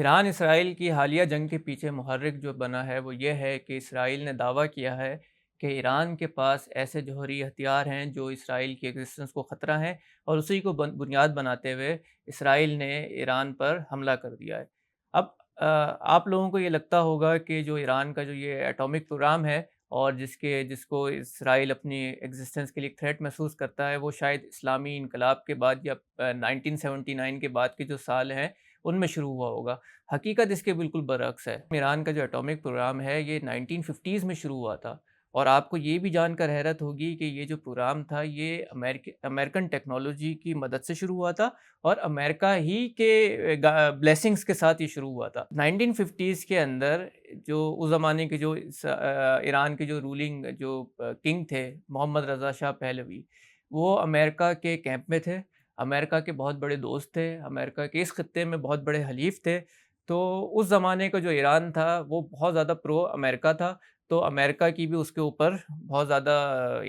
ایران اسرائیل کی حالیہ جنگ کے پیچھے محرک جو بنا ہے وہ یہ ہے کہ اسرائیل نے دعویٰ کیا ہے کہ ایران کے پاس ایسے جوہری ہتھیار ہیں جو اسرائیل کی ایگزسٹنس کو خطرہ ہیں، اور اسی کو بنیاد بناتے ہوئے اسرائیل نے ایران پر حملہ کر دیا ہے۔ اب آپ لوگوں کو یہ لگتا ہوگا کہ جو ایران کا جو یہ ایٹامک پروگرام ہے اور جس کو اسرائیل اپنی ایگزسٹنس کے لیے تھریٹ محسوس کرتا ہے، وہ شاید اسلامی انقلاب کے بعد یا 1979 کے بعد کے جو سال ہیں ان میں شروع ہوا ہوگا۔ حقیقت اس کے بالکل برعکس ہے۔ ایران کا جو ایٹامک پروگرام ہے یہ 1950s میں شروع ہوا تھا، اور آپ کو یہ بھی جان کر حیرت ہوگی کہ یہ جو پروگرام تھا یہ امریکن ٹیکنالوجی کی مدد سے شروع ہوا تھا، اور امریکہ ہی کے بلیسنگز کے ساتھ یہ شروع ہوا تھا۔ 1950s کے اندر جو اس زمانے کے جو ایران کے جو رولنگ جو کنگ تھے محمد رضا شاہ پہلوی، وہ امریکہ کے کیمپ میں تھے، امریکہ کے بہت بڑے دوست تھے، امریکہ کے اس خطے میں بہت بڑے حلیف تھے۔ تو اس زمانے کا جو ایران تھا وہ بہت زیادہ پرو امریکہ تھا، تو امریکہ کی بھی اس کے اوپر بہت زیادہ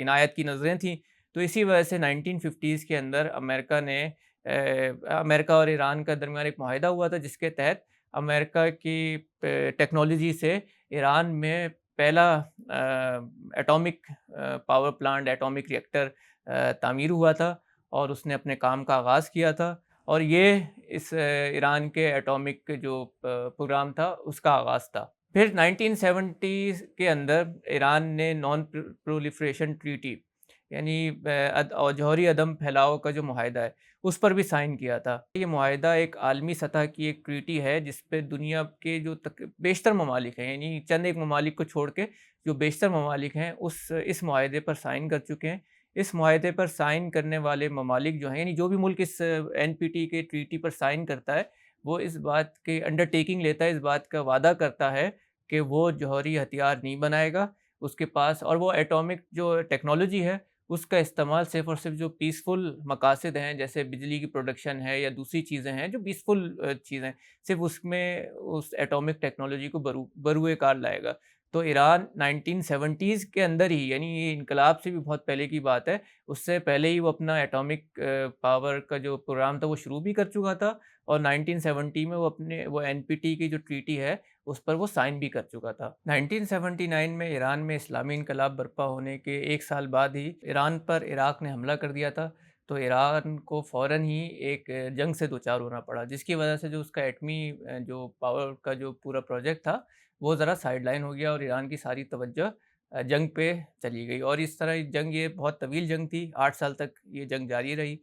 عنایت کی نظریں تھیں۔ تو اسی وجہ سے 1950s کے اندر امریکہ اور ایران کا درمیان ایک معاہدہ ہوا تھا، جس کے تحت امریکہ کی ٹیکنالوجی سے ایران میں پہلا atomic power plant, atomic reactor تعمیر ہوا تھا، اور اس نے اپنے کام کا آغاز کیا تھا، اور یہ اس ایران کے ایٹامک جو پروگرام تھا اس کا آغاز تھا۔ پھر 1970 کے اندر ایران نے نان پرولیفریشن ٹریٹی، یعنی جوہری عدم پھیلاؤ کا جو معاہدہ ہے اس پر بھی سائن کیا تھا۔ یہ معاہدہ ایک عالمی سطح کی ایک ٹریٹی ہے جس پہ دنیا کے جو بیشتر ممالک ہیں، یعنی چند ایک ممالک کو چھوڑ کے جو بیشتر ممالک ہیں اس معاہدے پر سائن کر چکے ہیں۔ اس معاہدے پر سائن کرنے والے ممالک جو ہیں، یعنی جو بھی ملک اس NPT کے ٹریٹی پر سائن کرتا ہے، وہ اس بات کی انڈرٹیکنگ لیتا ہے، اس بات کا وعدہ کرتا ہے کہ وہ جوہری ہتھیار نہیں بنائے گا اس کے پاس، اور وہ ایٹامک جو ٹیکنالوجی ہے اس کا استعمال صرف اور صرف جو پیسفل مقاصد ہیں، جیسے بجلی کی پروڈکشن ہے یا دوسری چیزیں ہیں جو پیسفل چیزیں، صرف اس میں اس ایٹامک ٹیکنالوجی کو بروئے کار لائے گا۔ تو ایران 1970s کے اندر ہی، یعنی یہ انقلاب سے بھی بہت پہلے کی بات ہے، اس سے پہلے ہی وہ اپنا ایٹامک پاور کا جو پروگرام تھا وہ شروع بھی کر چکا تھا، اور 1970 میں وہ NPT کی جو ٹریٹی ہے اس پر وہ سائن بھی کر چکا تھا۔ 1979 میں ایران میں اسلامی انقلاب برپا ہونے کے ایک سال بعد ہی ایران پر عراق نے حملہ کر دیا تھا، تو ایران کو فوراً ہی ایک جنگ سے دوچار ہونا پڑا، جس کی وجہ سے جو اس کا ایٹمی جو پاور کا جو پورا پروجیکٹ تھا وہ ذرا سائیڈ لائن ہو گیا، اور ایران کی ساری توجہ جنگ پہ چلی گئی، اور اس طرح جنگ یہ بہت طویل جنگ تھی، 8 سال تک یہ جنگ جاری رہی۔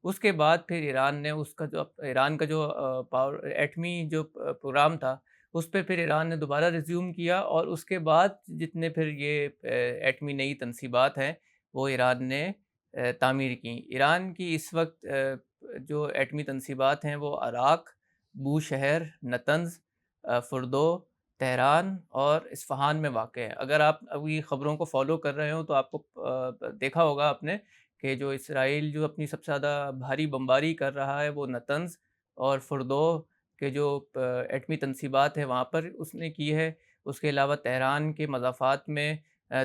اس کے بعد پھر ایران کا جو پاور ایٹمی جو پروگرام تھا اس پہ پھر ایران نے دوبارہ ریزیوم کیا، اور اس کے بعد جتنے پھر یہ ایٹمی نئی تنصیبات ہیں وہ ایران نے تعمیر کیں۔ ایران کی اس وقت جو ایٹمی تنصیبات ہیں وہ عراق، بوشہر، نتنز، فردو، تہران اور اصفہان میں واقع ہے۔ اگر آپ ابھی خبروں کو فالو کر رہے ہوں تو آپ کو دیکھا ہوگا آپ نے کہ جو اسرائیل جو اپنی سب سے زیادہ بھاری بمباری کر رہا ہے وہ نتنز اور فردو کے جو ایٹمی تنصیبات ہیں وہاں پر اس نے کی ہے۔ اس کے علاوہ تہران کے مضافات میں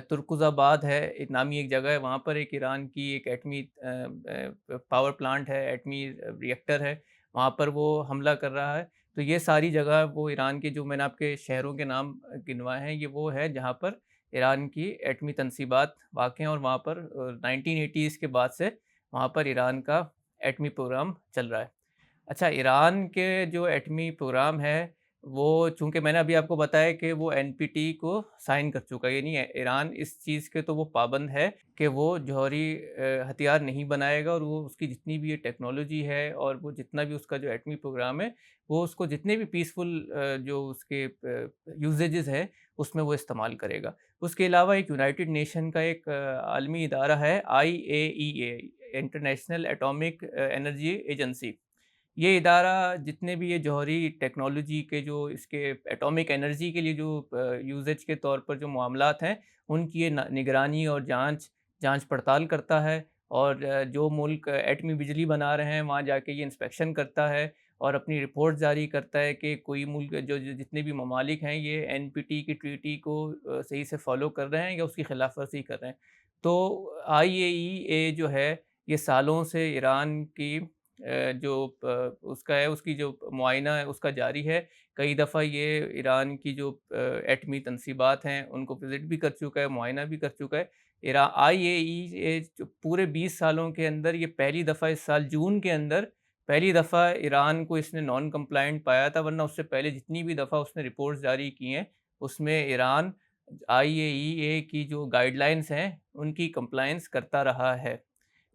ترکز آباد ہے ایک نامی ایک جگہ ہے، وہاں پر ایک ایران کی ایک ایٹمی پاور پلانٹ ہے، ایٹمی ریئیکٹر ہے، وہاں پر وہ حملہ کر رہا ہے۔ تو یہ ساری جگہ وہ ایران کے جو میں نے آپ کے شہروں کے نام گنوائے ہیں یہ وہ ہے جہاں پر ایران کی ایٹمی تنصیبات واقع ہیں، اور وہاں پر 1980s کے بعد سے وہاں پر ایران کا ایٹمی پروگرام چل رہا ہے۔ اچھا، ایران کے جو ایٹمی پروگرام ہے وہ چونکہ میں نے ابھی آپ کو بتایا کہ وہ NPT کو سائن کر چکا ہے، یعنی ایران اس چیز کے تو وہ پابند ہے کہ وہ جوہری ہتھیار نہیں بنائے گا، اور وہ اس کی جتنی بھی یہ ٹیکنالوجی ہے اور وہ جتنا بھی اس کا جو ایٹمی پروگرام ہے وہ اس کو جتنے بھی پیسفل جو اس کے یوزیجز ہے اس میں وہ استعمال کرے گا۔ اس کے علاوہ ایک یونائٹڈ نیشن کا ایک عالمی ادارہ ہے IAEA، international atomic energy agency. یہ ادارہ جتنے بھی یہ جوہری ٹیکنالوجی کے جو اس کے ایٹامک انرجی کے لیے جو یوزیج کے طور پر جو معاملات ہیں ان کی یہ نگرانی اور جانچ پڑتال کرتا ہے، اور جو ملک ایٹمی بجلی بنا رہے ہیں وہاں جا کے یہ انسپیکشن کرتا ہے اور اپنی رپورٹ جاری کرتا ہے کہ کوئی ملک جو جتنے بھی ممالک ہیں یہ NPT کی ٹریٹی کو صحیح سے فالو کر رہے ہیں یا اس کی خلاف ورزی کر رہے ہیں۔ تو IAEA جو ہے یہ سالوں سے ایران کی جو اس کا ہے، اس کی جو معائنہ ہے اس کا جاری ہے. کئی دفعہ یہ ایران کی جو ایٹمی تنصیبات ہیں ان کو وزٹ بھی کر چکا ہے، معائنہ بھی کر چکا ہے. IAEA جو پورے 20 سالوں کے اندر یہ پہلی دفعہ اس سال جون کے اندر پہلی دفعہ ایران کو اس نے نان کمپلائنٹ پایا تھا، ورنہ اس سے پہلے جتنی بھی دفعہ اس نے رپورٹس جاری کی ہیں اس میں ایران IAEA کی جو گائیڈ لائنس ہیں ان کی کمپلائنس کرتا رہا ہے.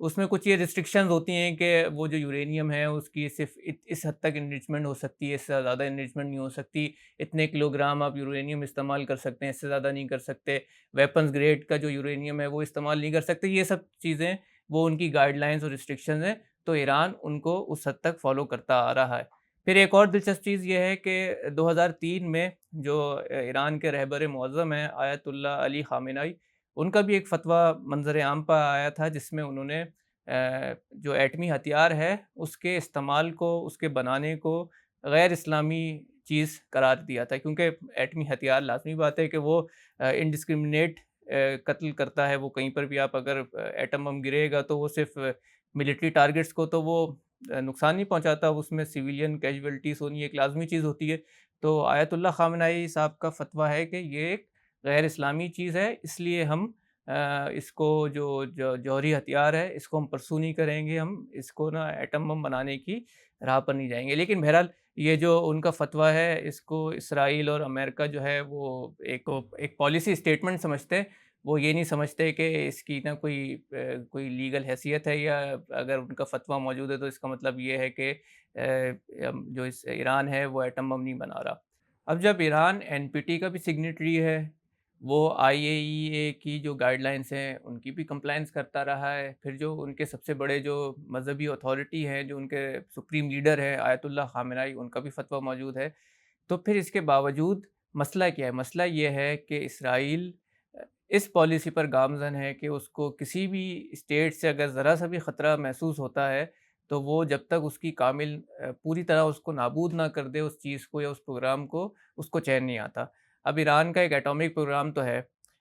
اس میں کچھ یہ ریسٹرکشنز ہوتی ہیں کہ وہ جو یورینیم ہے اس کی صرف اس حد تک انریچمنٹ ہو سکتی ہے، اس سے زیادہ انریچمنٹ نہیں ہو سکتی، اتنے کلو گرام آپ یورینیم استعمال کر سکتے ہیں، اس سے زیادہ نہیں کر سکتے، ویپنز گریڈ کا جو یورینیم ہے وہ استعمال نہیں کر سکتے. یہ سب چیزیں وہ ان کی گائیڈ لائنز اور ریسٹرکشنز ہیں، تو ایران ان کو اس حد تک فالو کرتا آ رہا ہے. پھر ایک اور دلچسپ چیز یہ ہے کہ 2003 میں جو ایران کے رہبر معظم ہیں آیت اللہ علی خامنہئی، ان کا بھی ایک فتویٰ منظر عام پر آیا تھا جس میں انہوں نے جو ایٹمی ہتھیار ہے اس کے استعمال کو، اس کے بنانے کو غیر اسلامی چیز قرار دیا تھا، کیونکہ ایٹمی ہتھیار لازمی بات ہے کہ وہ انڈسکرمنیٹ قتل کرتا ہے. وہ کہیں پر بھی آپ اگر ایٹم بم گرے گا تو وہ صرف ملٹری ٹارگٹس کو تو وہ نقصان نہیں پہنچاتا، اس میں سویلین کیجویلٹیز ہونی ایک لازمی چیز ہوتی ہے. تو آیت اللہ خامنہئی صاحب کا فتویٰ ہے کہ یہ ایک غیر اسلامی چیز ہے، اس لیے ہم اس کو جو جوہری ہتھیار ہے اس کو ہم پرسو نہیں کریں گے، ہم اس کو نا ایٹم بم بنانے کی راہ پر نہیں جائیں گے. لیکن بہرحال یہ جو ان کا فتویٰ ہے اس کو اسرائیل اور امریکہ جو ہے وہ ایک پالیسی اسٹیٹمنٹ سمجھتے ہیں. وہ یہ نہیں سمجھتے کہ اس کی نہ کوئی لیگل حیثیت ہے، یا اگر ان کا فتویٰ موجود ہے تو اس کا مطلب یہ ہے کہ جو ایران ہے وہ ایٹم بم نہیں بنا رہا. اب جب ایران NPT کا بھی سگنیٹری ہے، وہ IAEA کی جو گائیڈ لائنس ہیں ان کی بھی کمپلائنس کرتا رہا ہے، پھر جو ان کے سب سے بڑے جو مذہبی اتھارٹی ہیں، جو ان کے سپریم لیڈر ہے آیت اللہ خامنہئی، ان کا بھی فتویٰ موجود ہے، تو پھر اس کے باوجود مسئلہ کیا ہے؟ مسئلہ یہ ہے کہ اسرائیل اس پالیسی پر گامزن ہے کہ اس کو کسی بھی اسٹیٹ سے اگر ذرا سا بھی خطرہ محسوس ہوتا ہے تو وہ جب تک اس کی کامل پوری طرح اس کو نابود نہ کر دے اس چیز کو یا اس پروگرام کو، اس کو چین نہیں آتا. اب ایران کا ایک ایٹامک پروگرام تو ہے،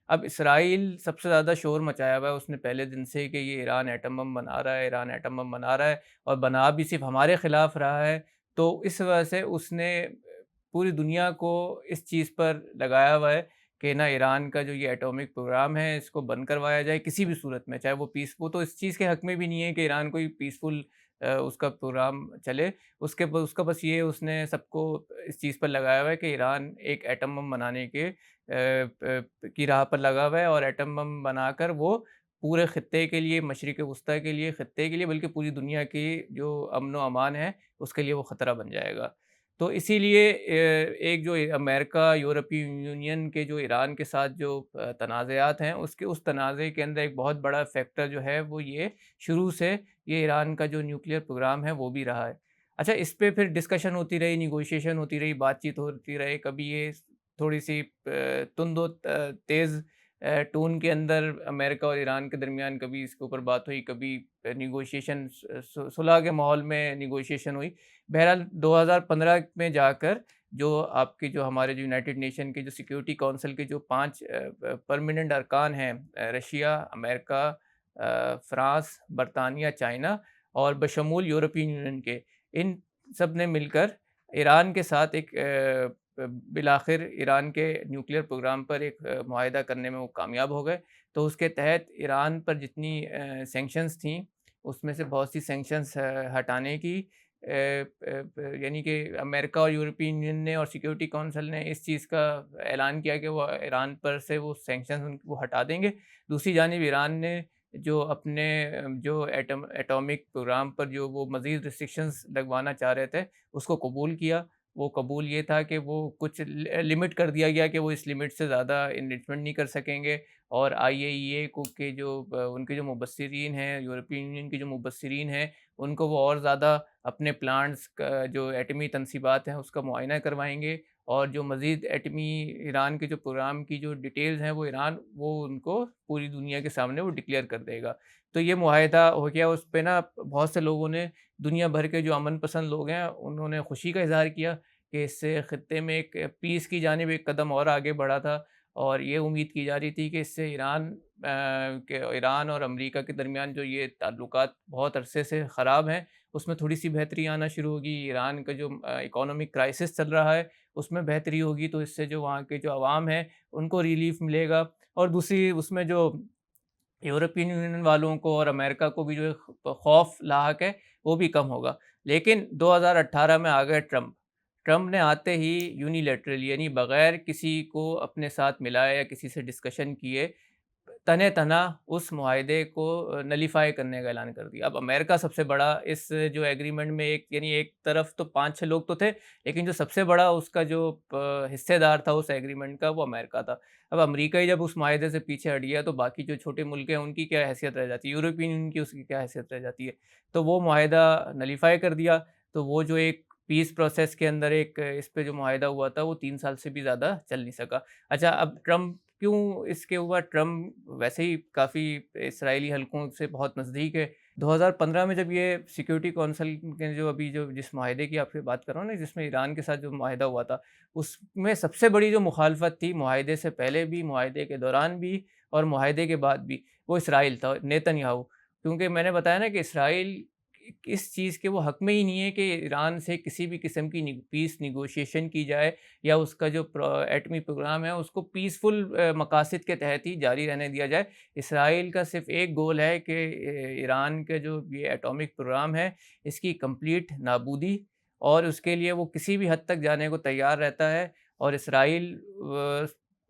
اب اسرائیل سب سے زیادہ شور مچایا ہوا ہے اس نے پہلے دن سے کہ یہ ایران ایٹم بم بنا رہا ہے، ایران ایٹم بم بنا رہا ہے، اور بنا بھی صرف ہمارے خلاف رہا ہے. تو اس وجہ سے اس نے پوری دنیا کو اس چیز پر لگایا ہوا ہے کہ نہ ایران کا جو یہ ایٹامک پروگرام ہے اس کو بند کروایا جائے کسی بھی صورت میں، چاہے وہ وہ تو اس چیز کے حق میں بھی نہیں ہے کہ ایران کوئی پیسفل اس کا پروگرام چلے. اس کا بس یہ اس نے سب کو اس چیز پر لگایا ہوا ہے کہ ایران ایک ایٹم بم بنانے کی راہ پر لگا ہوا ہے، اور ایٹم بم بنا کر وہ پورے خطے کے لیے، مشرق وسطیٰ کے لیے، خطے کے لیے، بلکہ پوری دنیا کی جو امن و امان ہے اس کے لیے وہ خطرہ بن جائے گا. تو اسی لیے ایک جو امریکہ، یورپی یونین کے جو ایران کے ساتھ جو تنازعات ہیں اس تنازع کے اندر ایک بہت بڑا فیکٹر جو ہے وہ یہ شروع سے یہ ایران کا جو نیوکلیئر پروگرام ہے وہ بھی رہا ہے. اچھا، اس پہ پھر ڈسکشن ہوتی رہی، نیگوشیشن ہوتی رہی، بات چیت ہوتی رہی، کبھی یہ تھوڑی سی تند و تیز ٹون کے اندر امریکہ اور ایران کے درمیان کبھی اس کے اوپر بات ہوئی، کبھی نیگوشیشن صلح کے ماحول میں نیگوشیشن ہوئی. بہرحال 2015 میں جا کر جو آپ کی جو ہمارے جو یونائٹڈ نیشن کے جو سیکیورٹی کونسل کے جو 5 پرماننٹ ارکان ہیں، رشیا، امریکہ، فرانس، برطانیہ، چائنا اور بشمول یورپی یونین کے، ان سب نے مل کر ایران کے ساتھ ایک بالآخر ایران کے نیوکلیئر پروگرام پر ایک معاہدہ کرنے میں وہ کامیاب ہو گئے. تو اس کے تحت ایران پر جتنی سینکشنز تھیں اس میں سے بہت سی سینکشنز ہٹانے کی یعنی کہ امریکہ اور یورپی یونین نے اور سیکیورٹی کونسل نے اس چیز کا اعلان کیا کہ وہ ایران پر سے وہ سینکشنز وہ ہٹا دیں گے. دوسری جانب ایران نے جو اپنے جو ایٹامک پروگرام پر جو وہ مزید ریسٹرکشنز لگوانا چاہ رہے تھے اس کو قبول کیا. وہ قبول یہ تھا کہ وہ کچھ لمٹ کر دیا گیا کہ وہ اس لمٹ سے زیادہ انریچمنٹ نہیں کر سکیں گے، اور IAEA کو کے جو ان کے جو مبصرین ہیں، یورپی یونین کے جو مبصرین ہیں، ان کو وہ اور زیادہ اپنے پلانٹس کا جو ایٹمی تنصیبات ہیں اس کا معائنہ کروائیں گے، اور جو مزید ایٹمی ایران کے جو پروگرام کی جو ڈیٹیلز ہیں وہ ایران وہ ان کو پوری دنیا کے سامنے وہ ڈکلیئر کر دے گا. تو یہ معاہدہ ہو گیا. اس پہ نا بہت سے لوگوں نے، دنیا بھر کے جو امن پسند لوگ ہیں، انہوں نے خوشی کا اظہار کیا کہ اس سے خطے میں ایک پیس کی جانب ایک قدم اور آگے بڑھا تھا، اور یہ امید کی جا رہی تھی کہ اس سے ایران اور امریکہ کے درمیان جو یہ تعلقات بہت عرصے سے خراب ہیں اس میں تھوڑی سی بہتری آنا شروع ہوگی. ایران کا جو اکانومک کرائسس چل رہا ہے اس میں بہتری ہوگی, تو اس سے جو وہاں کے جو عوام ہیں ان کو ریلیف ملے گا. اور دوسری اس میں جو یورپین یونین والوں کو اور امریکہ کو بھی جو خوف لاحق ہے وہ بھی کم ہوگا. لیکن 2018 میں آ گئے ٹرمپ نے آتے ہی یونیلیٹرل یعنی بغیر کسی کو اپنے ساتھ ملائے یا کسی سے ڈسکشن کیے تنہ تنہا اس معاہدے کو نلیفائی کرنے کا اعلان کر دیا. اب امریکہ سب سے بڑا اس جو ایگریمنٹ میں ایک طرف تو 5-6 لوگ تو تھے, لیکن جو سب سے بڑا اس کا جو حصے دار تھا اس ایگریمنٹ کا وہ امریکہ تھا. اب امریکہ ہی جب اس معاہدے سے پیچھے ہٹ گیا تو باقی جو چھوٹے ملک ہیں ان کی کیا حیثیت رہ جاتی ہے, یورپین یونین کی اس کی کیا حیثیت رہ جاتی ہے. تو وہ معاہدہ نلیفائی کر دیا. تو وہ جو ایک پیس پروسیس کے اندر ایک اس پہ جو معاہدہ ہوا تھا وہ 3 سال سے بھی زیادہ چل نہیں سکا. اچھا, اب ٹرمپ کیوں اس کے ہوا؟ ٹرمپ ویسے ہی کافی اسرائیلی حلقوں سے بہت نزدیک ہے. 2015 میں جب یہ سیکیورٹی کونسل کے جو جس معاہدے کی آپ سے بات کر رہا ہوں نا, جس میں ایران کے ساتھ جو معاہدہ ہوا تھا, اس میں سب سے بڑی جو مخالفت تھی معاہدے سے پہلے بھی, معاہدے کے دوران بھی اور معاہدے کے بعد بھی, وہ اسرائیل تھا, نیتن یاہو. کیونکہ میں نے بتایا نا کہ اسرائیل اس چیز کے وہ حق میں ہی نہیں ہے کہ ایران سے کسی بھی قسم کی پیس نیگوشیشن کی جائے یا اس کا جو ایٹمی پروگرام ہے اس کو پیسفل مقاصد کے تحت ہی جاری رہنے دیا جائے. اسرائیل کا صرف ایک گول ہے کہ ایران کے جو یہ ایٹامک پروگرام ہے اس کی کمپلیٹ نابودی, اور اس کے لیے وہ کسی بھی حد تک جانے کو تیار رہتا ہے. اور اسرائیل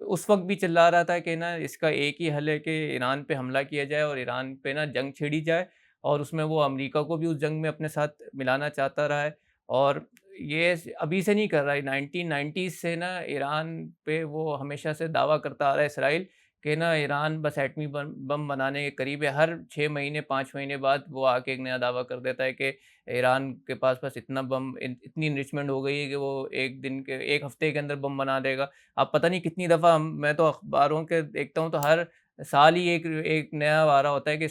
اس وقت بھی چلا رہا تھا کہ نا اس کا ایک ہی حل ہے کہ ایران پہ حملہ کیا جائے اور ایران پہ نا جنگ چھیڑی جائے, اور اس میں وہ امریکہ کو بھی اس جنگ میں اپنے ساتھ ملانا چاہتا رہا ہے. اور یہ ابھی سے نہیں کر رہا ہے, 1990s سے نا ایران پہ وہ ہمیشہ سے دعویٰ کرتا آ رہا ہے اسرائیل کہ نا ایران بس ایٹمی بم بنانے کے قریب ہے. ہر 6 مہینے 5 مہینے بعد وہ آ کے ایک نیا دعویٰ کر دیتا ہے کہ ایران کے پاس بس اتنا بم, اتنی انرچمنٹ ہو گئی ہے کہ وہ ایک ہفتے کے اندر بم بنا دے گا. اب پتہ نہیں کتنی دفعہ میں تو اخباروں کے دیکھتا ہوں تو ہر سال ہی ایک نیا وعدہ ہوتا ہے کہ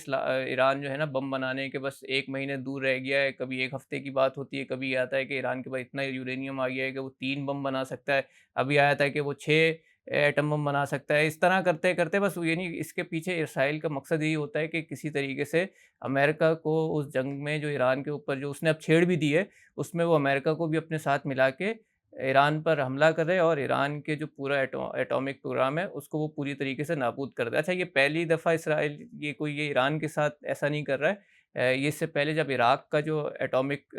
ایران جو ہے نا بم بنانے کے بس 1 مہینے دور رہ گیا ہے. کبھی 1 ہفتے کی بات ہوتی ہے, کبھی آتا ہے کہ ایران کے پاس اتنا یورینیم آ گیا ہے کہ وہ 3 بم بنا سکتا ہے, ابھی آیا تھا کہ وہ 6 ایٹم بم بنا سکتا ہے. اس طرح کرتے کرتے بس یعنی اس کے پیچھے اسرائیل کا مقصد یہی ہوتا ہے کہ کسی طریقے سے امریکہ کو اس جنگ میں جو ایران کے اوپر جو اس نے اب چھیڑ بھی دی ہے اس میں وہ امریکہ کو بھی اپنے ساتھ ملا کے ایران پر حملہ کر رہے اور ایران کے جو پورا ایٹامک پروگرام ہے اس کو وہ پوری طریقے سے نابود کر دے. اچھا, یہ پہلی دفعہ اسرائیل یہ ایران کے ساتھ ایسا نہیں کر رہا ہے. یہ اس سے پہلے جب عراق کا جو ایٹامک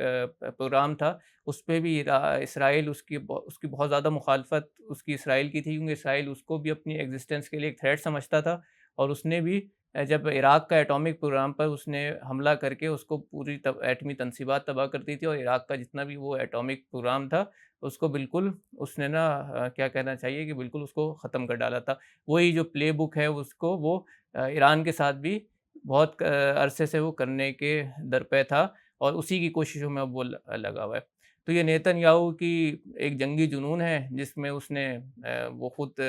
پروگرام تھا اس پہ بھی اسرائیل اس کی بہت زیادہ مخالفت اس کی اسرائیل کی تھی, کیونکہ اسرائیل اس کو بھی اپنی ایگزسٹنس کے لیے ایک تھریٹ سمجھتا تھا. اور اس نے بھی جب عراق کا ایٹامک پروگرام پر اس نے حملہ کر کے اس کو پوری ایٹمی تنصیبات تباہ کر دی تھی, اور عراق کا جتنا بھی وہ ایٹامک پروگرام تھا اس کو بالکل اس نے نا کیا کہنا چاہیے کہ بالکل اس کو ختم کر ڈالا تھا. وہی جو پلے بک ہے اس کو وہ ایران کے ساتھ بھی بہت عرصے سے وہ کرنے کے درپے تھا, اور اسی کی کوششوں میں اب وہ لگا ہوا ہے. تو یہ نیتن یاہو کی ایک جنگی جنون ہے جس میں اس نے وہ خود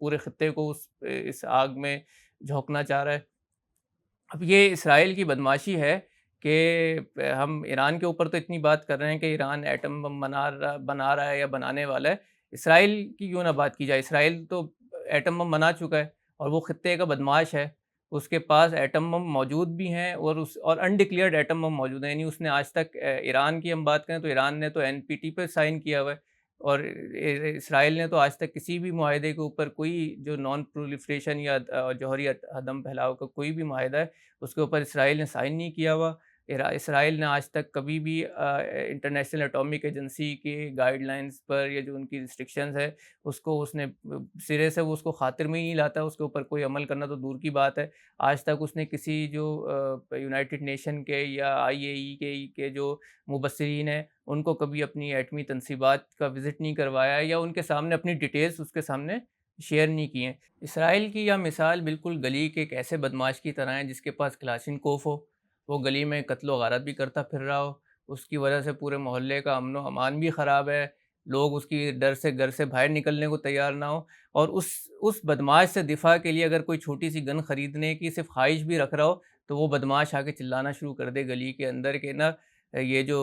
پورے خطے کو اس آگ میں جھونکنا چاہ رہا ہے. اب یہ اسرائیل کی بدمعاشی ہے کہ ہم ایران کے اوپر تو اتنی بات کر رہے ہیں کہ ایران ایٹم بم بنا رہا ہے یا بنانے والا ہے. اسرائیل کی کیوں نہ بات کی جائے؟ اسرائیل تو ایٹم بم بنا چکا ہے اور وہ خطے کا بدمعاش ہے. اس کے پاس ایٹم بم موجود بھی ہیں اور انڈکلیئرڈ ایٹم بم موجود ہیں. یعنی اس نے آج تک ایران کی ہم بات کریں تو ایران نے تو NPT پہ سائن کیا ہوا ہے, اور اسرائیل نے تو آج تک کسی بھی معاہدے کے اوپر کوئی جو نان پرولیفریشن یا جوہری عدم پھیلاؤ کا کوئی بھی معاہدہ ہے اس کے اوپر اسرائیل نے سائن نہیں کیا ہوا. اسرائیل نے آج تک کبھی بھی انٹرنیشنل ایٹامک ایجنسی کے گائیڈ لائنز پر یا جو ان کی ریسٹرکشنز ہے اس نے سرے سے وہ اس کو خاطر میں ہی نہیں لاتا, اس کے اوپر کوئی عمل کرنا تو دور کی بات ہے. آج تک اس نے کسی جو یونائٹڈ نیشن کے یا IAEA کے جو مبصرین ہیں ان کو کبھی اپنی ایٹمی تنصیبات کا وزٹ نہیں کروایا یا ان کے سامنے اپنی ڈیٹیلز اس کے سامنے شیئر نہیں کی ہیں. اسرائیل کی یہ مثال بالکل گلی کے ایک ایسے بدماش کی طرح ہے جس کے پاس کلاشنکوف ہو, وہ گلی میں قتل و غارت بھی کرتا پھر رہا ہو, اس کی وجہ سے پورے محلے کا امن و امان بھی خراب ہے, لوگ اس کی ڈر سے گھر سے باہر نکلنے کو تیار نہ ہو, اور اس بدماش سے دفاع کے لیے اگر کوئی چھوٹی سی گن خریدنے کی صرف خواہش بھی رکھ رہا ہو تو وہ بدماش آ کے چلانا شروع کر دے گلی کے اندر کہ نا یہ جو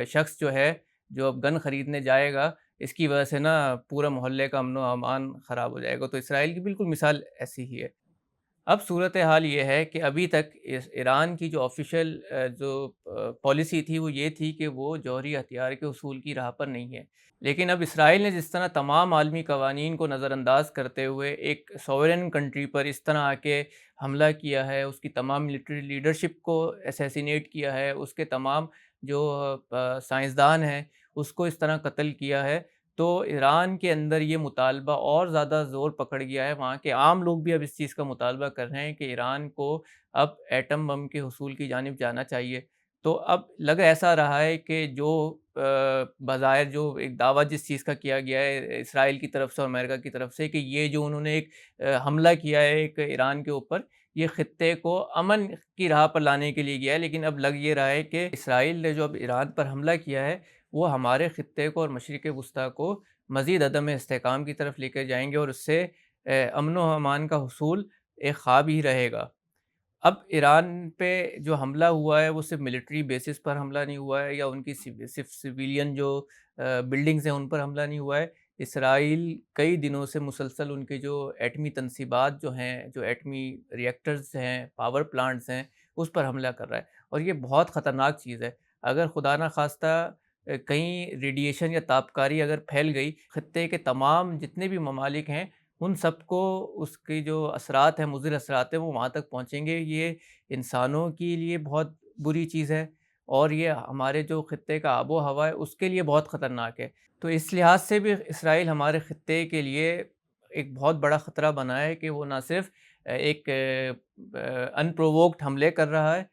شخص جو ہے جو اب گن خریدنے جائے گا اس کی وجہ سے نا پورا محلے کا امن و امان خراب ہو جائے گا. تو اسرائیل کی بالکل مثال ایسی ہی ہے. اب صورتحال یہ ہے کہ ابھی تک ایران کی جو آفیشیل جو پالیسی تھی وہ یہ تھی کہ وہ جوہری ہتھیار کے حصول کی راہ پر نہیں ہے، لیکن اب اسرائیل نے جس طرح تمام عالمی قوانین کو نظر انداز کرتے ہوئے ایک سوورن کنٹری پر اس طرح آ کے حملہ کیا ہے، اس کی تمام ملٹری لیڈرشپ کو اسیسینیٹ کیا ہے، اس کے تمام جو سائنسدان ہیں اس کو اس طرح قتل کیا ہے، تو ایران کے اندر یہ مطالبہ اور زیادہ زور پکڑ گیا ہے۔ وہاں کے عام لوگ بھی اب اس چیز کا مطالبہ کر رہے ہیں کہ ایران کو اب ایٹم بم کے حصول کی جانب جانا چاہیے۔ تو اب لگ ایسا رہا ہے کہ جو بظاہر جو ایک دعویٰ جس چیز کا کیا گیا ہے اسرائیل کی طرف سے اور امریکہ کی طرف سے کہ یہ جو انہوں نے ایک حملہ کیا ہے ایک ایران کے اوپر، یہ خطے کو امن کی راہ پر لانے کے لیے گیا ہے، لیکن اب لگ یہ رہا ہے کہ اسرائیل نے جو اب ایران پر حملہ کیا ہے وہ ہمارے خطے کو اور مشرق وسطیٰ کو مزید عدم استحکام کی طرف لے کر جائیں گے، اور اس سے امن و امان کا حصول ایک خواب ہی رہے گا۔ اب ایران پہ جو حملہ ہوا ہے وہ صرف ملٹری بیسس پر حملہ نہیں ہوا ہے یا ان کی صرف سویلین جو بلڈنگز ہیں ان پر حملہ نہیں ہوا ہے۔ اسرائیل کئی دنوں سے مسلسل ان کے جو ایٹمی تنصیبات جو ہیں، جو ایٹمی ریئیکٹرز ہیں، پاور پلانٹس ہیں، اس پر حملہ کر رہا ہے، اور یہ بہت خطرناک چیز ہے۔ اگر خدا نخواستہ کہیں ریڈیشن یا تابکاری اگر پھیل گئی، خطے کے تمام جتنے بھی ممالک ہیں ان سب کو اس کے جو اثرات ہیں، مضر اثرات ہیں، وہ وہاں تک پہنچیں گے۔ یہ انسانوں کے لیے بہت بری چیز ہے، اور یہ ہمارے جو خطے کا آب و ہوا ہے اس کے لیے بہت خطرناک ہے۔ تو اس لحاظ سے بھی اسرائیل ہمارے خطے کے لیے ایک بہت بڑا خطرہ بنا ہے کہ وہ نہ صرف ایک ان پرووکڈ حملے کر رہا ہے،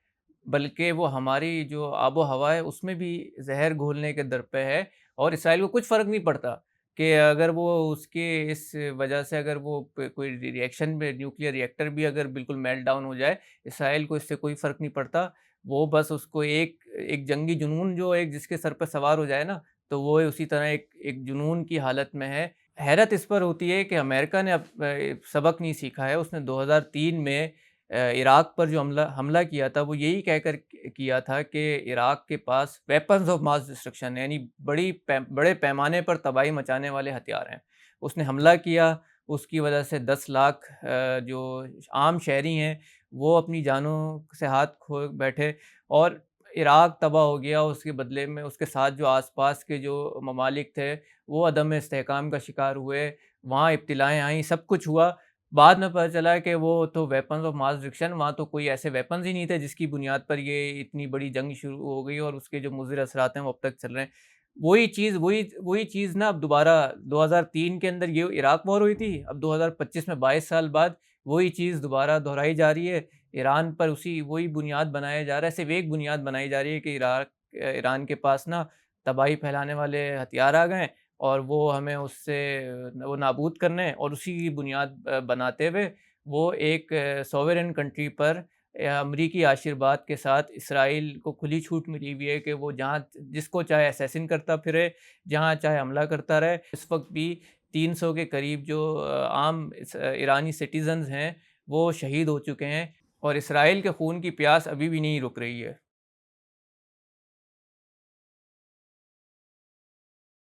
بلکہ وہ ہماری جو آب و ہوا ہے اس میں بھی زہر گھولنے کے در پہ ہے، اور اسرائیل کو کچھ فرق نہیں پڑتا کہ اگر وہ اس کے اس وجہ سے اگر وہ کوئی ری ایکشن میں نیوکلیئر ری ایکٹر بھی اگر بالکل میلٹ ڈاؤن ہو جائے، اسرائیل کو اس سے کوئی فرق نہیں پڑتا۔ وہ بس اس کو ایک جنگی جنون جو ایک جس کے سر پہ سوار ہو جائے نا، تو وہ اسی طرح ایک جنون کی حالت میں ہے۔ حیرت اس پر ہوتی ہے کہ امریکہ نے اب سبق نہیں سیکھا ہے۔ اس نے 2003 میں عراق پر جو حملہ کیا تھا وہ یہی کہہ کر کیا تھا کہ عراق کے پاس ویپنز آف ماس ڈسٹرکشن یعنی بڑے پیمانے پر تباہی مچانے والے ہتھیار ہیں۔ اس نے حملہ کیا، اس کی وجہ سے 10 لاکھ جو عام شہری ہیں وہ اپنی جانوں سے ہاتھ کھو بیٹھے، اور عراق تباہ ہو گیا۔ اس کے بدلے میں اس کے ساتھ جو آس پاس کے جو ممالک تھے وہ عدم استحکام کا شکار ہوئے، وہاں ابتلائیں آئیں، سب کچھ ہوا۔ بعد میں پتہ چلا کہ وہ تو ویپنز آف ماس ڈسٹرکشن، وہاں تو کوئی ایسے ویپنز ہی نہیں تھے جس کی بنیاد پر یہ اتنی بڑی جنگ شروع ہو گئی، اور اس کے جو مضر اثرات ہیں وہ اب تک چل رہے ہیں۔ وہی چیز نا اب دوبارہ 2003 کے اندر یہ عراق وار ہوئی تھی، اب 2025 میں 22 سال بعد وہی چیز دوبارہ دہرائی جا رہی ہے۔ ایران پر وہی بنیاد بنایا جا رہا ہے، صرف ایک بنیاد بنائی جا رہی ہے کہ ایران کے پاس نا تباہی پھیلانے والے ہتھیار آ گئے، اور وہ ہمیں اس سے وہ نابود کرنے، اور اسی کی بنیاد بناتے ہوئے وہ ایک سوورن کنٹری پر امریکی آشرواد کے ساتھ اسرائیل کو کھلی چھوٹ ملی ہوئی ہے کہ وہ جہاں جس کو چاہے اسیسن کرتا پھرے، جہاں چاہے حملہ کرتا رہے۔ اس وقت بھی 300 کے قریب جو عام ایرانی سٹیزنز ہیں وہ شہید ہو چکے ہیں، اور اسرائیل کے خون کی پیاس ابھی بھی نہیں رک رہی ہے۔